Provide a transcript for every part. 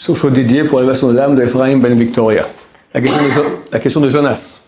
Sochaux dédié pour l'élévation de l'âme de Ephraim Ben Victoria. La question de Jonas.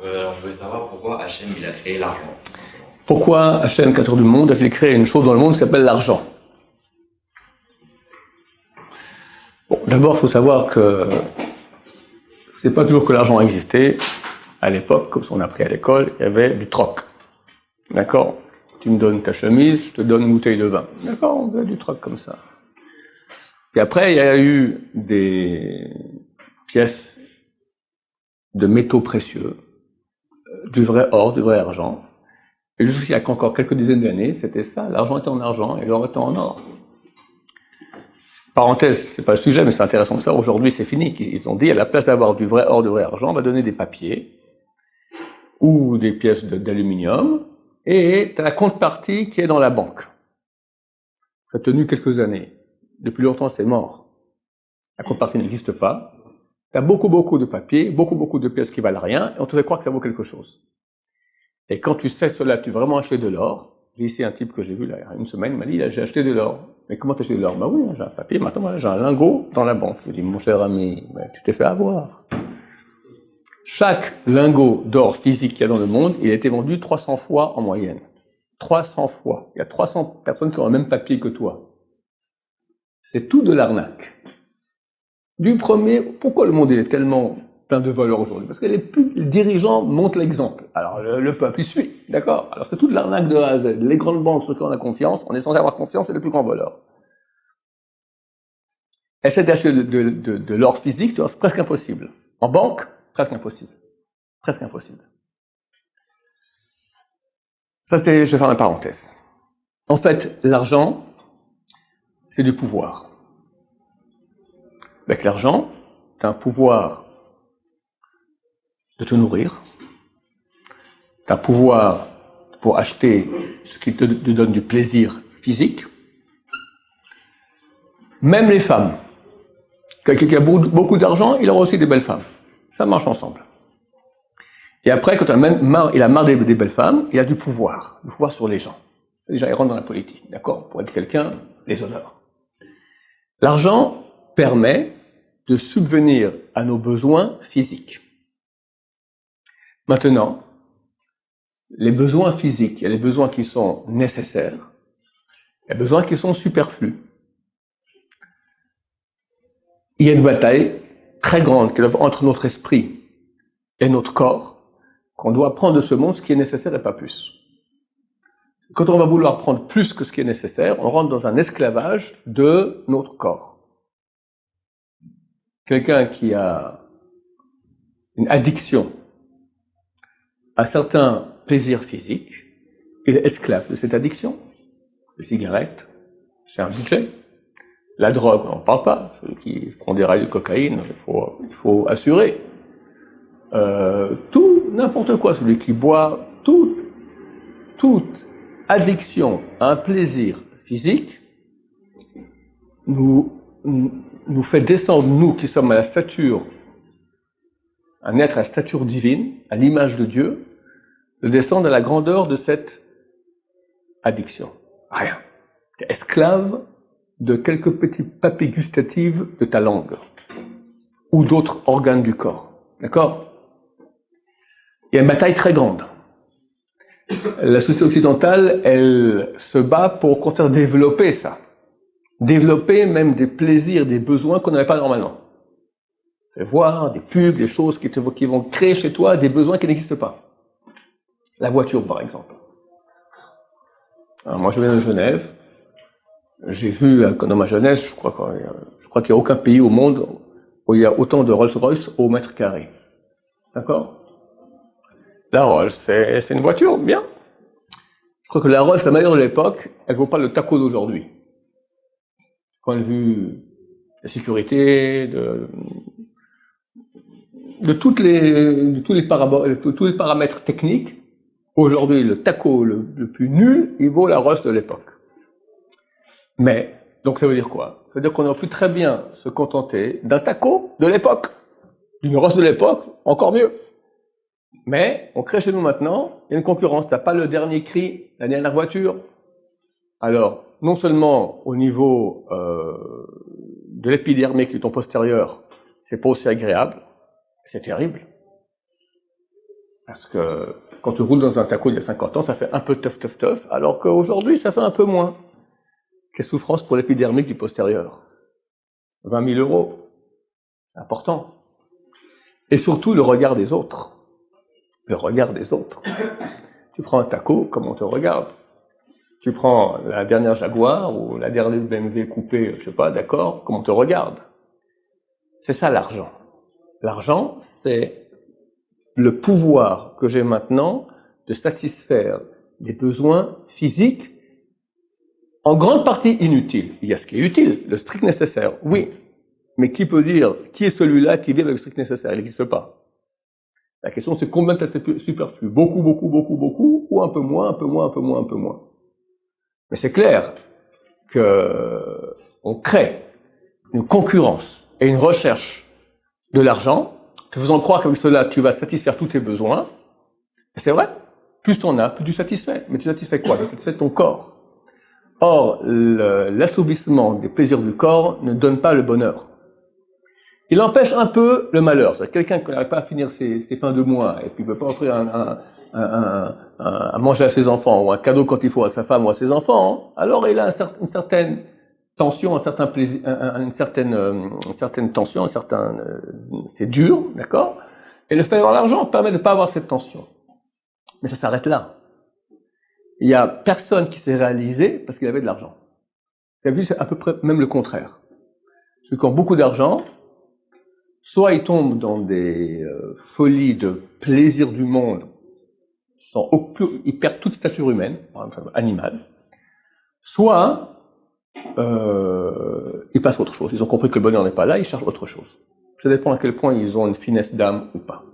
Alors, je voulais savoir pourquoi Hachem il a créé l'argent. Pourquoi Hachem, créateur du monde, a-t-il créé une chose dans le monde qui s'appelle l'argent? Bon, d'abord, il faut savoir que c'est pas toujours que l'argent existait. À l'époque, comme on a appris à l'école, il y avait du troc. D'accord? Tu me donnes ta chemise, je te donne une bouteille de vin. D'accord? On avait du troc comme ça. Puis après, il y a eu des pièces de métaux précieux, du vrai or, du vrai argent. Et jusqu'il y a encore quelques dizaines d'années, c'était ça. L'argent était en argent et l'or était en or. Parenthèse, c'est pas le sujet, mais c'est intéressant de savoir. Aujourd'hui, c'est fini. Ils ont dit, à la place d'avoir du vrai or, du vrai argent, on va donner des papiers ou des pièces d'aluminium et tu as la contrepartie qui est dans la banque. Ça a tenu quelques années. Depuis longtemps, c'est mort. La contrepartie n'existe pas. Tu as beaucoup de papiers, beaucoup de pièces qui valent rien et on te fait croire que ça vaut quelque chose. Et quand tu sais cela, tu veux vraiment acheter de l'or. J'ai ici un type que j'ai vu là, il y a une semaine, il m'a dit, j'ai acheté de l'or. Mais comment t'as acheté de l'or? Bah oui, j'ai un papier, maintenant voilà, j'ai un lingot dans la banque. Je lui dis, mon cher ami, tu t'es fait avoir. Chaque lingot d'or physique qu'il y a dans le monde, il a été vendu 300 fois en moyenne. 300 fois. Il y a 300 personnes qui ont le même papier que toi. C'est tout de l'arnaque. Du premier, pourquoi le monde est tellement plein de valeur aujourd'hui? Parce que les dirigeants montrent l'exemple. Alors le peuple, il suit, d'accord? Alors c'est toute l'arnaque de A à Z. Les grandes banques sur lesquelles on a confiance, on est censé avoir confiance, c'est les plus grands voleurs. Essayer d'acheter de l'or physique, c'est presque impossible. En banque, presque impossible. Presque impossible. Ça, je vais faire une parenthèse. En fait, l'argent, c'est du pouvoir. Avec l'argent, tu as un pouvoir de te nourrir, tu as un pouvoir pour acheter ce qui te donne du plaisir physique. Même les femmes. Quelqu'un qui a beaucoup d'argent, il aura aussi des belles femmes. Ça marche ensemble. Et après, quand il a marre des belles femmes, il a du pouvoir sur les gens. Déjà, il rentre dans la politique, d'accord? Pour être quelqu'un, les honneurs. L'argent permet de subvenir à nos besoins physiques. Maintenant, les besoins physiques, il y a les besoins qui sont nécessaires, il y a les besoins qui sont superflus. Il y a une bataille très grande entre notre esprit et notre corps, qu'on doit prendre de ce monde ce qui est nécessaire et pas plus. Quand on va vouloir prendre plus que ce qui est nécessaire, on rentre dans un esclavage de notre corps. Quelqu'un qui a une addiction à certains plaisirs physiques, il est esclave de cette addiction. Les cigarettes, c'est un budget. La drogue, on n'en parle pas. Celui qui prend des rails de cocaïne, il faut assurer. Tout, n'importe quoi. Celui qui boit, toute addiction à un plaisir physique nous fait descendre, nous qui sommes à la stature, un être à la stature divine, à l'image de Dieu, de descendre à la grandeur de cette addiction. Rien. Tu es esclave de quelques petits papilles gustatives de ta langue ou d'autres organes du corps. D'accord? Il y a une bataille très grande. La société occidentale, elle se bat pour contraire développer ça. Développer même des plaisirs, des besoins qu'on n'avait pas normalement. Fais voir des pubs, des choses qui vont créer chez toi des besoins qui n'existent pas. La voiture, par exemple. Alors, moi, je viens de Genève. J'ai vu, dans ma jeunesse, je crois qu'il n'y a aucun pays au monde où il y a autant de Rolls-Royce au mètre carré. D'accord? La Rolls, c'est une voiture, bien. Je crois que la Rolls, la meilleure de l'époque, elle ne vaut pas le taco d'aujourd'hui. Point de vue de la sécurité, de tous les paramètres techniques. Aujourd'hui, le taco le plus nul, il vaut la Rolls de l'époque. Mais, donc ça veut dire quoi? Ça veut dire qu'on aurait pu très bien se contenter d'un taco de l'époque, d'une Rolls de l'époque, encore mieux. Mais, on crée chez nous maintenant, il y a une concurrence, t'as pas le dernier cri, la dernière voiture. Alors, non seulement au niveau de l'épidermique du ton postérieur, c'est pas aussi agréable, c'est terrible. Parce que quand tu roules dans un taco il y a 50 ans, ça fait un peu teuf, alors qu'aujourd'hui, ça fait un peu moins. Quelle souffrance pour l'épidermique du postérieur. 20 000 €. C'est important. Et surtout, le regard des autres. Le regard des autres. Tu prends un taco, comment on te regarde? Tu prends la dernière Jaguar ou la dernière BMW coupée, je sais pas, d'accord, comment on te regarde? C'est ça l'argent. L'argent, c'est le pouvoir que j'ai maintenant de satisfaire des besoins physiques en grande partie inutiles. Il y a ce qui est utile, le strict nécessaire, oui. Mais qui peut dire, qui est celui-là qui vit avec le strict nécessaire? Il n'existe pas. La question, c'est combien tu as superflu? Beaucoup, ou un peu moins, un peu moins, un peu moins, un peu moins. Mais c'est clair que on crée une concurrence et une recherche de l'argent, te faisant croire qu'avec cela, tu vas satisfaire tous tes besoins. Et c'est vrai. Plus tu en as, plus tu satisfais. Mais tu satisfais quoi? Tu satisfais ton corps. Or, l'assouvissement des plaisirs du corps ne donne pas le bonheur. Il empêche un peu le malheur. C'est quelqu'un qui n'arrive pas à finir ses fins de mois et puis ne peut pas offrir à manger à ses enfants ou un cadeau quand il faut à sa femme ou à ses enfants, alors il a une certaine tension, un certain plaisir, une certaine tension, c'est dur, d'accord? Et le fait d'avoir l'argent permet de ne pas avoir cette tension. Mais ça s'arrête là. Il y a personne qui s'est réalisé parce qu'il avait de l'argent. Vous avez vu, c'est à peu près même le contraire. Ceux qui ont beaucoup d'argent, soit ils tombent dans des folies de plaisir du monde, ils perdent toute stature humaine, enfin animale, soit ils passent à autre chose. Ils ont compris que le bonheur n'est pas là, ils cherchent autre chose. Ça dépend à quel point ils ont une finesse d'âme ou pas.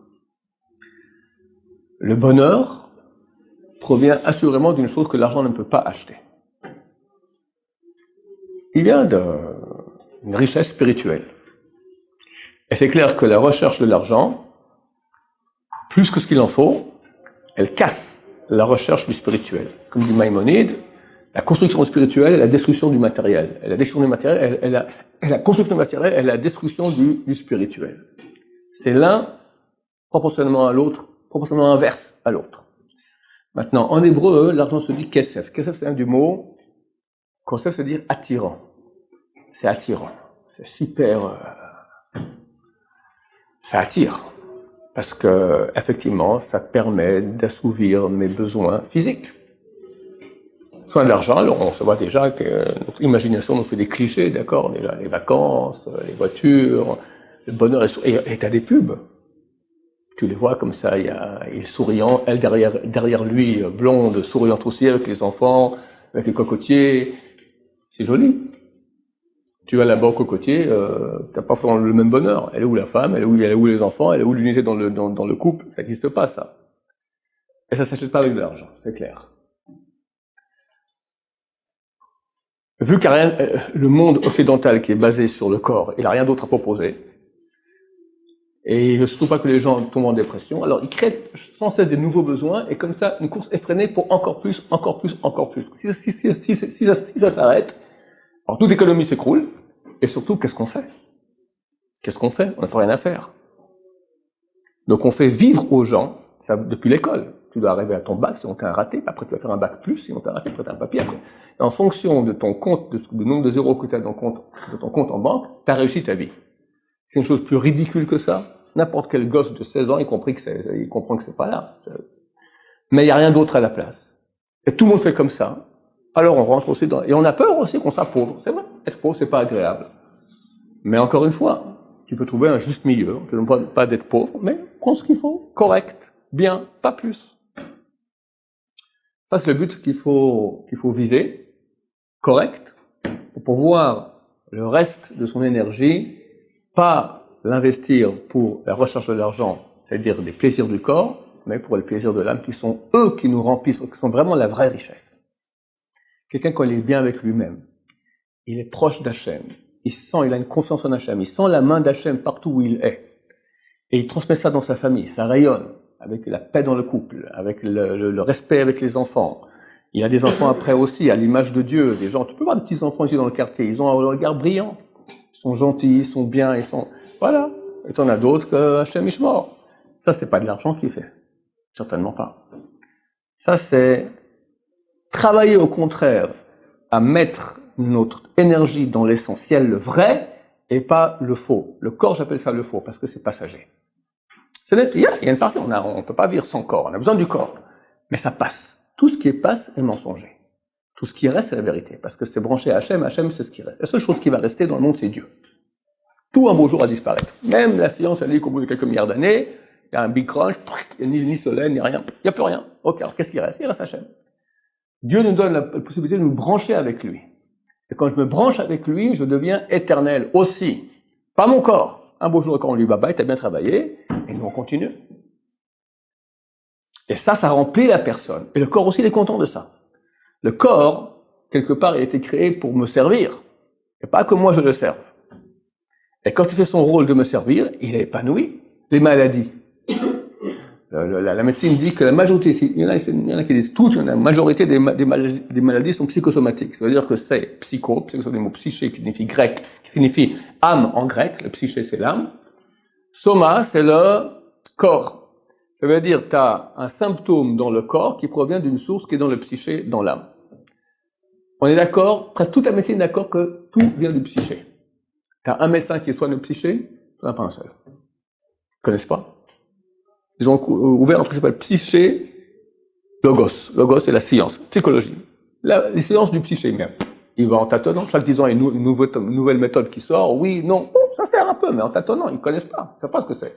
Le bonheur provient assurément d'une chose que l'argent ne peut pas acheter. Il vient d'une richesse spirituelle. Et c'est clair que la recherche de l'argent, plus que ce qu'il en faut, elle casse la recherche du spirituel. Comme dit Maïmonide, la construction spirituelle est la destruction du matériel. Et la destruction du matériel, la construction du matériel est la destruction du spirituel. C'est l'un proportionnellement à l'autre, proportionnellement inverse à l'autre. Maintenant, en hébreu, l'argent se dit kesef. Kesef, c'est un du mot. Kesef, c'est dire attirant. C'est attirant. C'est super. Ça attire. Parce que, effectivement, ça permet d'assouvir mes besoins physiques. Soit de l'argent, alors on se voit déjà que notre imagination nous fait des clichés, d'accord? Déjà, les vacances, les voitures, le bonheur, et t'as des pubs. Tu les vois comme ça, il est souriant, elle derrière lui, blonde, souriante aussi, avec les enfants, avec les cocotiers. C'est joli. Tu vas là-bas au cocotier, t'as pas forcément le même bonheur. Elle est où la femme? Elle est où les enfants? Elle est où l'unité dans le couple? Ça n'existe pas, ça. Et ça s'achète pas avec de l'argent, c'est clair. Vu qu'il n'y a rien, le monde occidental qui est basé sur le corps, il n'a rien d'autre à proposer. Et il ne se trouve pas que les gens tombent en dépression. Alors, ils créent sans cesse des nouveaux besoins, et comme ça, une course effrénée pour encore plus. Si ça s'arrête, alors toute l'économie s'écroule, et surtout, qu'est-ce qu'on fait? On n'a pas rien à faire. Donc, on fait vivre aux gens, ça, depuis l'école. Tu dois arriver à ton bac, sinon t'as un raté, après tu vas faire un bac plus, sinon t'as un raté, après t'as un papier après. Et en fonction de ton compte, du nombre de zéros que tu as dans ton compte en banque, t'as réussi ta vie. C'est une chose plus ridicule que ça. N'importe quel gosse de 16 ans, il comprend que c'est pas là. Mais il n'y a rien d'autre à la place. Et tout le monde fait comme ça. Alors on rentre aussi et on a peur aussi qu'on soit pauvre. C'est vrai. Être pauvre, c'est pas agréable. Mais encore une fois, tu peux trouver un juste milieu. Tu ne demande pas d'être pauvre, mais prends ce qu'il faut. Correct. Bien. Pas plus. Ça, c'est le but qu'il faut viser. Correct. Pour pouvoir le reste de son énergie, pas l'investir pour la recherche de l'argent, c'est-à-dire des plaisirs du corps, mais pour les plaisirs de l'âme qui sont eux qui nous remplissent, qui sont vraiment la vraie richesse. Quelqu'un quand il est bien avec lui-même, il est proche d'Hachem, il a une confiance en Hachem, il sent la main d'Hachem partout où il est. Et il transmet ça dans sa famille, ça rayonne, avec la paix dans le couple, avec le respect avec les enfants. Il y a des enfants après aussi, à l'image de Dieu, des gens, tu peux voir des petits enfants ici dans le quartier, ils ont un regard brillant. ils sont gentils, ils sont bien, ils sont... Voilà. Et t'en as d'autres que Hachem Ishmor. Ça, c'est pas de l'argent qui fait. Certainement pas. Ça, c'est travailler au contraire à mettre notre énergie dans l'essentiel, le vrai, et pas le faux. Le corps, j'appelle ça le faux, parce que c'est passager. Il y a une partie, on peut pas vivre sans corps, on a besoin du corps. Mais ça passe. Tout ce qui passe est mensonger. Tout ce qui reste, c'est la vérité. Parce que c'est branché à Hachem, Hachem, c'est ce qui reste. La seule chose qui va rester dans le monde, c'est Dieu. Tout un beau jour va disparaître. Même la science, elle dit qu'au bout de quelques milliards d'années, il y a un big crunch, il n'y a ni soleil, ni rien. Il n'y a plus rien. Ok, alors qu'est-ce qui reste? Il reste Hachem. Dieu nous donne la possibilité de nous brancher avec lui. Et quand je me branche avec lui, je deviens éternel aussi. Pas mon corps. Un beau jour, quand on lui dit bye-bye, t'as bien travaillé, et nous on continue. Et ça remplit la personne. Et le corps aussi, il est content de ça. Le corps, quelque part, il a été créé pour me servir. Et pas que moi je le serve. Et quand il fait son rôle de me servir, il est épanoui. Les maladies. La médecine dit que la majorité, il y en a qui disent toutes, la majorité des maladies sont psychosomatiques. Ça veut dire que c'est psycho c'est le mot psyché qui signifie grec, qui signifie âme en grec, le psyché c'est l'âme. Soma, c'est le corps. Ça veut dire tu as un symptôme dans le corps qui provient d'une source qui est dans le psyché, dans l'âme. On est d'accord, presque toute la médecine est d'accord que tout vient du psyché. Tu as un médecin qui soigne le psyché, tu n'en as pas un seul. Ils ne connaissent pas. Ils ont ouvert un truc qui s'appelle psyché logos. Logos, c'est la science, psychologie. Les sciences du psyché, mais il va en tâtonnant. Chaque 10 ans, il y a une nouvelle méthode qui sort. Oui, non, ça sert un peu, mais en tâtonnant, ils ne connaissent pas. Ils ne savent pas ce que c'est.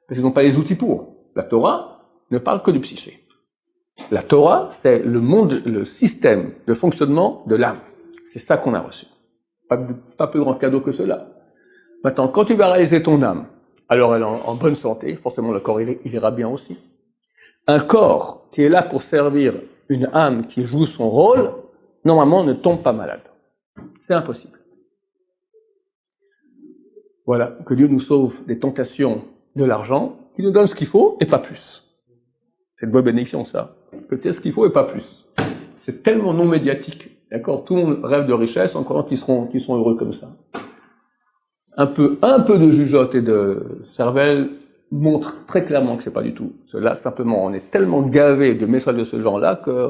Parce qu'ils n'ont pas les outils pour. La Torah ne parle que du psyché. La Torah, c'est le monde, le système de fonctionnement de l'âme. C'est ça qu'on a reçu. Pas plus grand cadeau que cela. Maintenant, quand tu vas réaliser ton âme, alors elle est en bonne santé, forcément le corps il ira bien aussi. Un corps qui est là pour servir une âme qui joue son rôle, normalement ne tombe pas malade. C'est impossible. Voilà, que Dieu nous sauve des tentations de l'argent, qui nous donne ce qu'il faut et pas plus. C'est une bonne bénédiction ça, que tu aies ce qu'il faut et pas plus. C'est tellement non médiatique, d'accord? Tout le monde rêve de richesse, encore qui seront heureux comme ça. Un peu de jugeote et de cervelle montre très clairement que c'est pas du tout cela. Simplement, on est tellement gavé de messages de ce genre-là que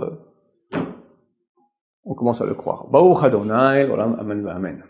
on commence à le croire. Baruch Adonai, Olam Amen, Amen.